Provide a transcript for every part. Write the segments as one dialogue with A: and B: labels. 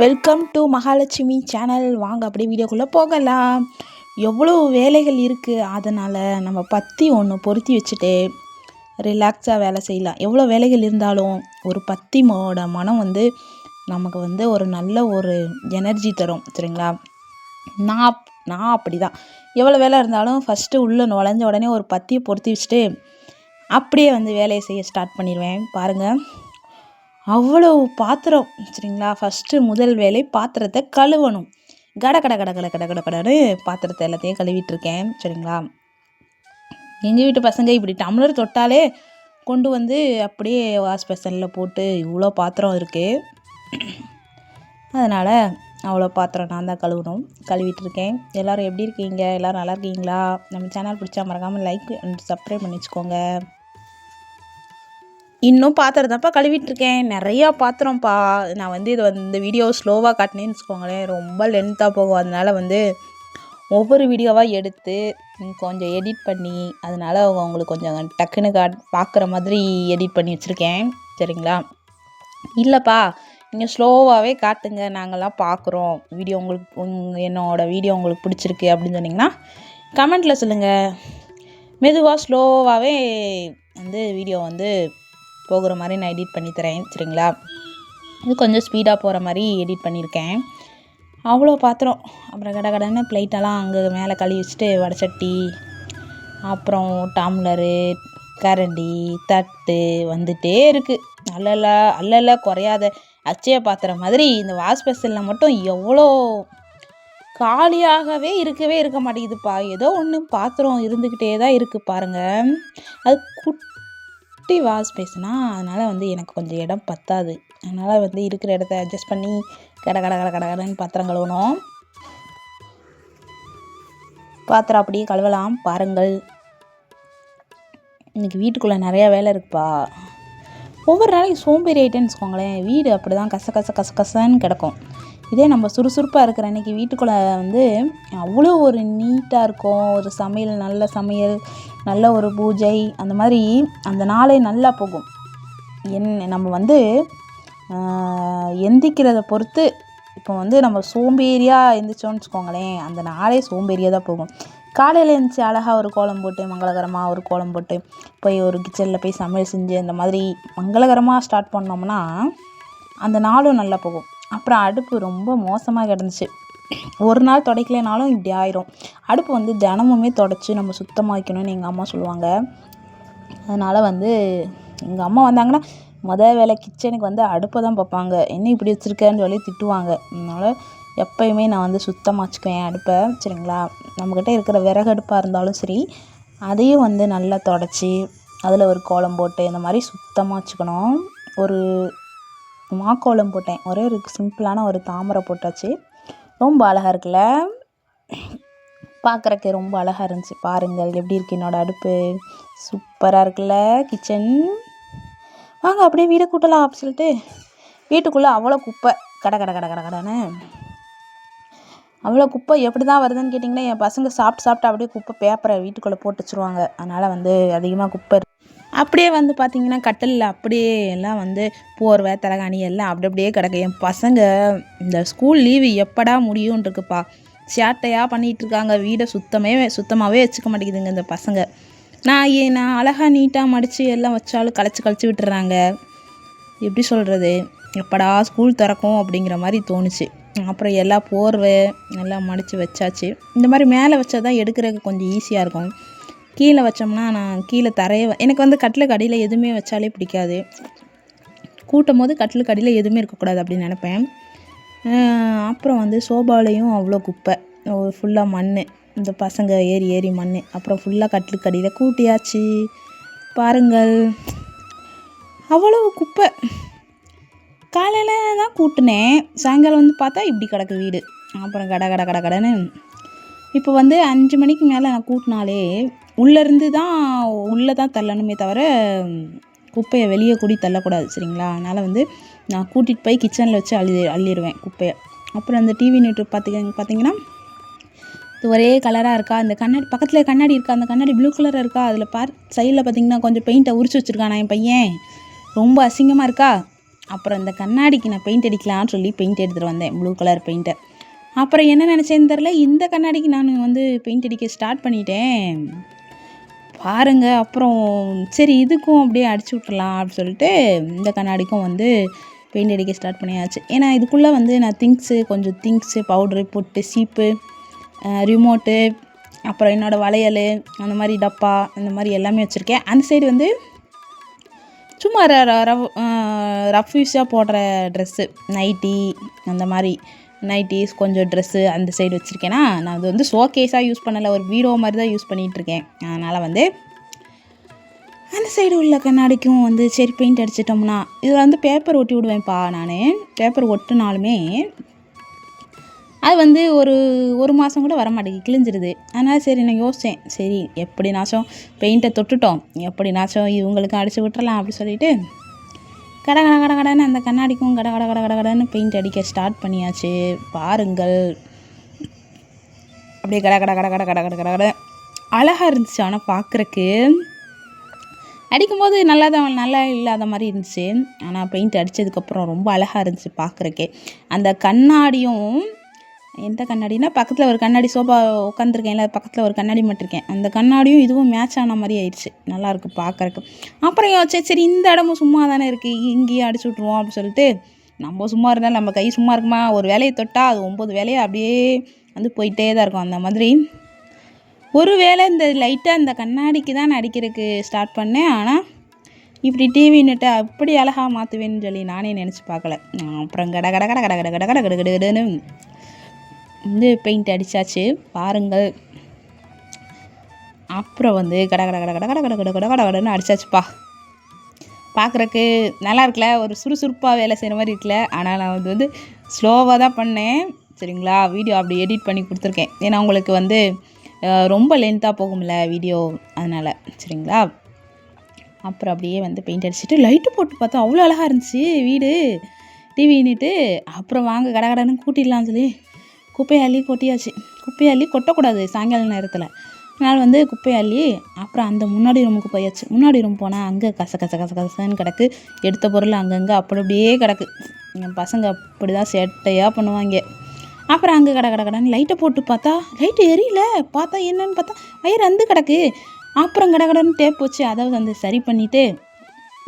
A: Welcome to Mahalakshmi channel. வாங்க அப்படியே வீடியோக்குள்ளே போகலாம். எவ்வளோ வேலைகள் இருக்குது, அதனால் நம்ம பத்தி ஒன்று பொருத்தி வச்சுட்டு ரிலாக்ஸாக வேலை செய்யலாம். எவ்வளோ வேலைகள் இருந்தாலும் ஒரு பத்தியோட மனம் நமக்கு ஒரு நல்ல ஒரு எனர்ஜி தரும், சரிங்களா? நான் நான் அப்படி தான். எவ்வளோ வேலை இருந்தாலும் ஃபஸ்ட்டு உள்ளே நுழைஞ்ச உடனே ஒரு பத்தியை பொருத்தி வச்சுட்டு அப்படியே வேலையை செய்ய ஸ்டார்ட் பண்ணிடுவேன். பாருங்கள், அவ்வளோ பாத்திரம், சரிங்களா? ஃபஸ்ட்டு முதல் வேலை பாத்திரத்தை கழுவணும். கட கட கட கட கட கட கடன்னு பாத்திரத்தை எல்லாத்தையும் கழுவிட்டுருக்கேன், சரிங்களா? எங்கள் வீட்டு பசங்க இப்படி டம்ளர் தொட்டாலே கொண்டு அப்படியே வாஷ் பேசனில் போட்டு இவ்வளோ பாத்திரம் இருக்குது. அதனால் அவ்வளோ பாத்திரம் நான் தான் கழுவிட்டுருக்கேன். எல்லோரும் எப்படி இருக்கீங்க? எல்லோரும் நல்லா இருக்கீங்களா? நம்ம சேனல் பிடிச்சா மறக்காமல் லைக் அண்ட் சப்ஸ்கிரைப் பண்ணி வச்சுக்கோங்க. இன்னும் பாத்திரம் தான்ப்பா கழுவிட்டுருக்கேன். நிறையா பாத்திரம்ப்பா. நான் இது இந்த வீடியோ ஸ்லோவாக காட்டினேன்னு வச்சுக்கோங்களேன், ரொம்ப லென்த்தாக போகும். அதனால் ஒவ்வொரு வீடியோவாக எடுத்து கொஞ்சம் எடிட் பண்ணி, அதனால் உங்களுக்கு கொஞ்சம் டக்குன்னு பார்க்குற மாதிரி எடிட் பண்ணி வச்சுருக்கேன், சரிங்களா? இல்லைப்பா, நீங்கள் ஸ்லோவாகவே காட்டுங்க, நாங்கள்லாம் பார்க்குறோம், வீடியோ என்னோடய வீடியோ உங்களுக்கு பிடிச்சிருக்கு அப்படின்னு சொன்னிங்கன்னா கமெண்ட்டில் சொல்லுங்கள். மெதுவாக ஸ்லோவாகவே வீடியோ போகிற மாதிரி நான் எடிட் பண்ணி தரேன், சரிங்களா? இது கொஞ்சம் ஸ்பீடாக போகிற மாதிரி எடிட் பண்ணியிருக்கேன். அவ்வளோ பாத்திரம். அப்புறம் கடன்னு பிளேட்டெல்லாம் அங்கே மேலே கழுவி வச்சுட்டு வடைச்சட்டி, அப்புறம் டம்ளரு, கரண்டி, தட்டு வந்துகிட்டே இருக்குது. அல்ல குறையாத அச்சய பாத்திரம் மாதிரி இந்த வாஷ் பேசனில் மட்டும் எவ்வளோ காலியாகவே இருக்க மாட்டேங்குதுப்பா. ஏதோ ஒன்று பாத்திரம் இருந்துக்கிட்டே தான் இருக்குது பாருங்கள். அது குட்டி வாஷ் பேசுனா, அதனால் எனக்கு கொஞ்சம் இடம் பத்தாது. அதனால் இருக்கிற இடத்த அட்ஜஸ்ட் பண்ணி கடன்னு பாத்திரம் கழுவணும். பாத்திரம் அப்படியே கழுவலாம் பாருங்கள். இன்றைக்கி வீட்டுக்குள்ளே நிறையா வேலை இருக்குப்பா. ஒவ்வொரு நாளைக்கு சோம்பேறி ஆகிட்டேன்னு வச்சுக்கோங்களேன், வீடு அப்படி தான் கசன்னு கிடக்கும். இதே நம்ம சுறுசுறுப்பாக இருக்கிற அன்றைக்கி வீட்டுக்குள்ளே அவ்வளோ ஒரு நீட்டாக இருக்கும். ஒரு சமையல், நல்ல சமையல், நல்ல ஒரு பூஜை, அந்த மாதிரி அந்த நாளே நல்லா போகும். நம்ம எந்திக்கிறத பொறுத்து. இப்போ நம்ம சோம்பேறியாக எந்திரிச்சோன்னு வச்சுக்கோங்களேன், அந்த நாளே சோம்பேறியாக தான் போகும். காலையில் எழுந்திரிச்சி அழகாக ஒரு கோலம் போட்டு, மங்களகரமாக ஒரு கோலம் போட்டு, போய் ஒரு கிச்சனில் போய் சமையல் செஞ்சு அந்த மாதிரி மங்களகரமாக ஸ்டார்ட் பண்ணோம்னா அந்த நாளும் நல்லா போகும். அப்புறம் அடுப்பு ரொம்ப மோசமாக கிடந்துச்சு. ஒரு நாள் துடைக்கலைனாலும் இப்படி ஆயிரும். அடுப்பு தினமுமே துடைச்சி நம்ம சுத்தமாக வைக்கணும்னு எங்கள் அம்மா சொல்லுவாங்க. அதனால் எங்கள் அம்மா வந்தாங்கன்னா வேலை கிச்சனுக்கு அடுப்பை தான் பார்ப்பாங்க. என்ன இப்படி வச்சுருக்கேன்னு சொல்லி திட்டுவாங்க. அதனால் எப்போயுமே நான் சுத்தமாக வச்சுக்குவேன் அடுப்பை, சரிங்களா? நம்மக்கிட்ட இருக்கிற விறகு அடுப்பாக இருந்தாலும் சரி, அதையும் நல்லா தொடச்சி அதில் ஒரு கோலம் போட்டு இந்த மாதிரி சுத்தமாக வச்சுக்கணும். ஒரு மாக்கோலம் போட்டேன். ஒரே ஒரு சிம்பிளான ஒரு தாமரை போட்டாச்சு. ரொம்ப அழகாக இருக்குல்ல? பார்க்குறக்கு ரொம்ப அழகாக இருந்துச்சு. பாருங்கள் எப்படி இருக்குது என்னோடய அடுப்பு. சூப்பராக இருக்குல்ல கிச்சன்? வாங்க அப்படியே வீடை கூட்டலாம் அப்படின்னு சொல்லிட்டு வீட்டுக்குள்ளே அவ்வளோ குப்பை கடன்னு அவ்வளோ குப்பை எப்படி தான் வருதுன்னு கேட்டிங்கன்னா, என் பசங்க சாப்பிட்டு அப்படியே குப்பை பேப்பரை வீட்டுக்குள்ளே போட்டு வச்சுருவாங்க. அதனால் அதிகமாக குப்பை அப்படியே பார்த்திங்கன்னா கட்டிலில் அப்படியே எல்லாம் போர்வை, தலகாணி எல்லாம் அப்படியே கிடக்கு. என் பசங்க இந்த ஸ்கூல் லீவு எப்படா முடியும்னு இருக்குப்பா. சேட்டையாக பண்ணிகிட்ருக்காங்க. வீடை சுத்தமாகவே வச்சுக்க மாட்டேங்குதுங்க இந்த பசங்க. நான் அழகாக நீட்டாக மடித்து எல்லாம் வச்சாலும் கழிச்சு விட்டுறாங்க. எப்படி சொல்கிறது, எப்படா ஸ்கூல் திறக்கும் அப்படிங்கிற மாதிரி தோணுச்சு. அப்புறம் எல்லாம் போர்வை எல்லாம் மடித்து வச்சாச்சு. இந்த மாதிரி மேலே வச்சா தான் எடுக்கிறதுக்கு கொஞ்சம் ஈஸியாக இருக்கும். கீழே வச்சோம்னா நான் கீழே எனக்கு கட்டிலுக்கு அடியில் எதுவுமே வச்சாலே பிடிக்காது. கூட்டும் போது கட்டிலுக்கு அடியில் எதுவுமே இருக்கக்கூடாது அப்படின்னு நினப்பேன். அப்புறம் சோபாலையும் அவ்வளோ குப்பை, ஃபுல்லாக மண். இந்த பசங்க ஏறி மண். அப்புறம் ஃபுல்லாக கட்டிலுக்கு அடியில் கூட்டியாச்சு. பாருங்கள் அவ்வளோ குப்பை. காலையில் தான் கூட்டினேன், சாயங்காலம் பார்த்தா இப்படி கிடக்கு வீடு. அப்புறம் கடன்னு இப்போ 5 மணிக்கு மேலே நான் கூட்டினாலே உள்ளே தான் தள்ளணுமே தவிர குப்பையை வெளியே கூடி தள்ளக்கூடாது, சரிங்களா? அதனால் நான் கூட்டிகிட்டு போய் கிச்சனில் வச்சு அள்ளிடுவேன் குப்பையை. அப்புறம் அந்த டிவி நெட்டு பார்த்திங்கன்னா இது ஒரே கலராக இருக்கா, இந்த கண்ணாடி பக்கத்தில் கண்ணாடி இருக்கா, அந்த கண்ணாடி ப்ளூ கலராக இருக்கா, அதில் சைடில் பார்த்திங்கன்னா கொஞ்சம் பெயிண்ட்டை உரிச்சு வச்சுருக்கான் என் பையன். ரொம்ப அசிங்கமாக இருக்கா. அப்புறம் இந்த கண்ணாடிக்கு நான் பெயிண்ட் அடிக்கலான்னு சொல்லி பெயிண்ட் எடுத்துகிட்டு வந்தேன், ப்ளூ கலர் பெயிண்ட்டை. அப்புறம் என்ன நினச்சேன்னு தெரில, இந்த கண்ணாடிக்கு நான் வந்து பெயிண்ட் அடிக்க ஸ்டார்ட் பண்ணிட்டேன் பாருங்க. அப்புறம் சரி இதுக்கும் அப்படியே அடிச்சு விட்றலாம் அப்படின்னு சொல்லிட்டு இந்த கண்ணாடிக்கும் வந்து பெயிண்ட் அடிக்க ஸ்டார்ட் பண்ணியாச்சு. ஏன்னா இதுக்குள்ளே வந்து நான் கொஞ்சம் திங்ஸு, பவுட்ரு, பொட்டு, சீப்பு, ரிமோட்டு, அப்புறம் என்னோடய வளையல், அந்த மாதிரி டப்பா, இந்த மாதிரி எல்லாமே வச்சுருக்கேன். அந்த சைடு வந்து சும்மா ரஃப் யூஸாக போடுற ட்ரெஸ்ஸு, நைட்டி, அந்த மாதிரி நைட்டிஸ், கொஞ்சம் ட்ரெஸ்ஸு அந்த சைடு வச்சுருக்கேன்னா, நான் அது வந்து ஷோகேஸாக யூஸ் பண்ணலை, ஒரு பீரோ மாதிரி தான் யூஸ் பண்ணிகிட்ருக்கேன். அதனால் வந்து அந்த சைடு உள்ள கண்ணாடிக்கும் வந்து சரி பெயிண்ட் அடிச்சிட்டோம்னா, இதில் வந்து பேப்பர் ஒட்டி விடுவேன்ப்பா நான். பேப்பர் ஒட்டினாலுமே அது வந்து ஒரு மாதம் கூட வர மாட்டேங்குது, கிழிஞ்சிருது. அதனால் சரி நான் யோசித்தேன், சரி எப்படினாச்சும் பெயிண்ட்டை தொட்டுட்டோம், எப்படினாச்சும் இவங்களுக்கும் அடித்து விட்டுறலாம் அப்படி சொல்லிவிட்டு கடன்னு அந்த கண்ணாடிக்கும் கடன்னு பெயிண்ட் அடிக்க ஸ்டார்ட் பண்ணியாச்சு பாருங்கள். அப்படியே கட அழகாக இருந்துச்சு. ஆனால் பார்க்குறக்கு அடிக்கும்போது நல்லா இல்லாத மாதிரி இருந்துச்சு. ஆனால் பெயிண்ட் அடித்ததுக்கப்புறம் ரொம்ப அழகாக இருந்துச்சு பார்க்குறக்கே. அந்த கண்ணாடியும் எந்த கண்ணாடினா, பக்கத்தில் ஒரு கண்ணாடி சோஃபா உட்காந்துருக்கேன்ல, பக்கத்தில் ஒரு கண்ணாடி மாட்டிருக்கேன், அந்த கண்ணாடியும் இதுவும் மேட்ச் ஆன மாதிரி ஆயிடுச்சு. நல்லாயிருக்கு பார்க்குறக்கு. அப்புறம் யோசிச்சேன், சரி இந்த இடமும் சும்மா தானே இருக்குது, இங்கேயே அடிச்சு விட்ருவோம் அப்படின்னு சொல்லிட்டு, நம்ம சும்மா இருந்தாலும் நம்ம கை சும்மா இருக்குமா, ஒரு வேலையை தொட்டால் அது 9 வேலையை அப்படியே வந்து போயிட்டே தான் இருக்கும். அந்த மாதிரி ஒரு வேளை இந்த லைட்டாக இந்த கண்ணாடிக்கு தான் நான் அடிக்கிறதுக்கு ஸ்டார்ட் பண்ணேன். ஆனால் இப்படி டிவின்னுட்டு அப்படி அழகாக மாற்றுவேன்னு சொல்லி நானே நினச்சி பார்க்கல. அப்புறம் கடன்னு வந்து பெயிண்ட் அடித்தாச்சு பாருங்கள். அப்புறம் வந்து கடன்னு அடித்தாச்சுப்பா. பார்க்குறக்கு நல்லா இருக்குல்ல, ஒரு சுறுசுறுப்பாக வேலை செய்கிற மாதிரி இருக்குல்ல. ஆனால் நான் வந்து ஸ்லோவாக தான் பண்ணேன் சரிங்களா. வீடியோ அப்படி எடிட் பண்ணி கொடுத்துருக்கேன், ஏன்னா உங்களுக்கு வந்து ரொம்ப லென்த்தாக போகும்ல வீடியோ, அதனால் சரிங்களா. அப்புறம் அப்படியே வந்து பெயிண்ட் அடிச்சுட்டு லைட்டு போட்டு பார்த்தா அவ்வளோ அழகாக இருந்துச்சு வீடு டிவின்னுட்டு. அப்புறம் வாங்க கடன்னு கூட்டிடலான்னு சொல்லி குப்பையை அள்ளி கொட்டியாச்சு. குப்பையை அள்ளி கொட்டக்கூடாது சாயங்கால நேரத்தில், அதனால் வந்து குப்பையை அள்ளி அப்புறம் அந்த முன்னாடி ரூமுக்கு போயாச்சு. முன்னாடி ரூம் போனால் அங்கே கசன்னு கிடக்கு, எடுத்த பொருள் அங்கங்கே அப்படியே கிடக்கு. என் பசங்க அப்படி தான் சேட்டையாக பண்ணுவாங்க. அப்புறம் அங்கே கடன்னு லைட்டை போட்டு பார்த்தா லைட்டு எரியல. பார்த்தா என்னன்னு பார்த்தா வயிறு வந்து கிடக்கு. அப்புறம் கடன்னு டேப் வச்சு அதை வந்து சரி பண்ணிவிட்டு,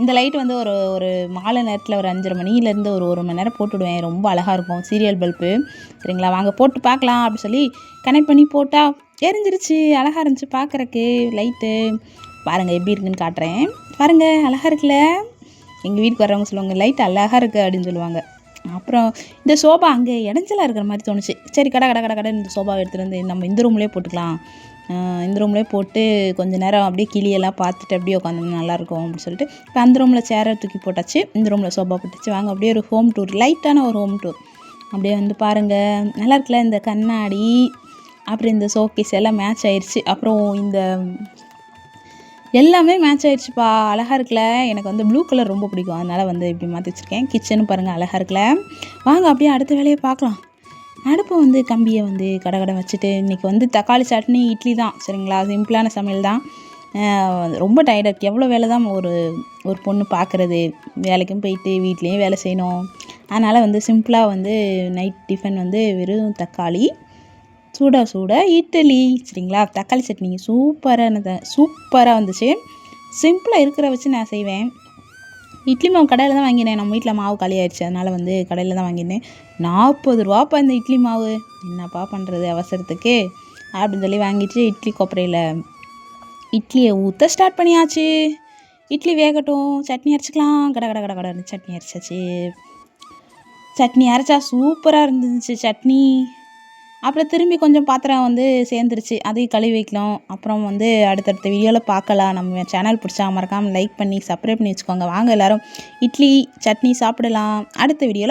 A: இந்த லைட்டு வந்து ஒரு மாலை நேரத்தில் ஒரு 5:30 மணிலேருந்து ஒரு மணி நேரம் போட்டுவிடுவேன். ரொம்ப அழகாக இருக்கும், சீரியல் பல்பு சரிங்களா. வாங்க போட்டு பார்க்கலாம் அப்படி சொல்லி கனெக்ட் பண்ணி போட்டால் எரிஞ்சிருச்சு. அழகாக இருந்துச்சு பார்க்குறக்கு லைட்டு. பாருங்கள் எப்படி இருக்குன்னு காட்டுறேன் பாருங்கள். அழகாக இருக்குல்ல. எங்கள் வீட்டுக்கு வர்றவங்க சொல்லுவாங்க லைட் அழகாக இருக்குது அப்படின்னு சொல்லுவாங்க. அப்புறம் இந்த சோபா அங்கே இடைஞ்சலாக இருக்கிற மாதிரி தோணுச்சு. சரி கடன்னு இந்த சோபாவை எடுத்துகிட்டு வந்து நம்ம இந்த ரூம்லேயே போட்டுக்கலாம், இந்த ரூம்லேயே போட்டு கொஞ்சம் நேரம் அப்படியே கிளியெல்லாம் பார்த்துட்டு அப்படியே உட்காந்தோம்னா நல்லாயிருக்கும் அப்படின்னு சொல்லிட்டு இப்போ அந்த ரூமில் சேரை தூக்கி போட்டாச்சு, இந்த ரூமில் சோபா போட்டுச்சு. வாங்க அப்படியே ஒரு ஹோம் டூர், லைட்டான ஒரு ஹோம் டூர் அப்படியே வந்து பாருங்கள். நல்லா இருக்குல்ல. இந்த கண்ணாடி அப்புறம் இந்த ஷோகேஸ் எல்லாம் மேட்ச் ஆயிடுச்சு. அப்புறம் இந்த எல்லாமே மேட்ச் ஆயிடுச்சுப்பா. அழகாக இருக்குல்ல. எனக்கு வந்து ப்ளூ கலர் ரொம்ப பிடிக்கும், அதனால் வந்து இப்படி மாற்றி வச்சுருக்கேன். கிச்சனும் பாருங்கள் அழகாக இருக்குல்ல. வாங்க அப்படியே அடுத்த வேலையை பார்க்கலாம். அடுப்பை வந்து கம்பியை வந்து கடை வச்சுட்டு இன்றைக்கி வந்து தக்காளி சட்னி இட்லி தான் சரிங்களா. சிம்பிளான சமையல் தான். ரொம்ப டயர்டாக இருக்குது. எவ்வளோ வேலை தான் ஒரு பொண்ணு பார்க்குறது, வேலைக்கும் போயிட்டு வீட்லேயும் வேலை செய்யணும். அதனால் வந்து சிம்பிளாக வந்து நைட் டிஃபன் வந்து வெறும் தக்காளி சூட இட்லி சரிங்களா. தக்காளி சட்னி சூப்பராக வந்துச்சு. சிம்பிளாக இருக்கிற வச்சு நான் செய்வேன். இட்லி மாவு கடையில் தான் வாங்கினேன். நம்ம வீட்டில் மாவு காலி ஆயிடுச்சு, அதனால் வந்து கடையில் தான் வாங்கினேன். 40 ரூபாப்பா இந்த இட்லி மாவு. என்னப்பா பண்ணுறது அவசரத்துக்கு அப்படின்னு சொல்லி வாங்கிட்டு இட்லி கொப்பரையில் இட்லியை ஊற்ற ஸ்டார்ட் பண்ணியாச்சு. இட்லி வேகட்டும், சட்னி அரைச்சிக்கலாம். கடன்னு சட்னி அரைச்சாச்சு. சட்னி அரைச்சா சூப்பராக இருந்துச்சு சட்னி. அப்புறம் திரும்பி கொஞ்சம் பாத்திரம் வந்து சேர்ந்துருச்சு, அதையும் கழுவி வைக்கலாம். அப்புறம் வந்து அடுத்தடுத்த வீடியோவில் பார்க்கலாம். நம்ம சேனல் பிடிச்சா மறக்காமல் லைக் பண்ணி சப்ஸ்கிரைப் பண்ணி வச்சுக்கோங்க. வாங்க எல்லோரும் இட்லி சட்னி சாப்பிடலாம். அடுத்த வீடியோவில்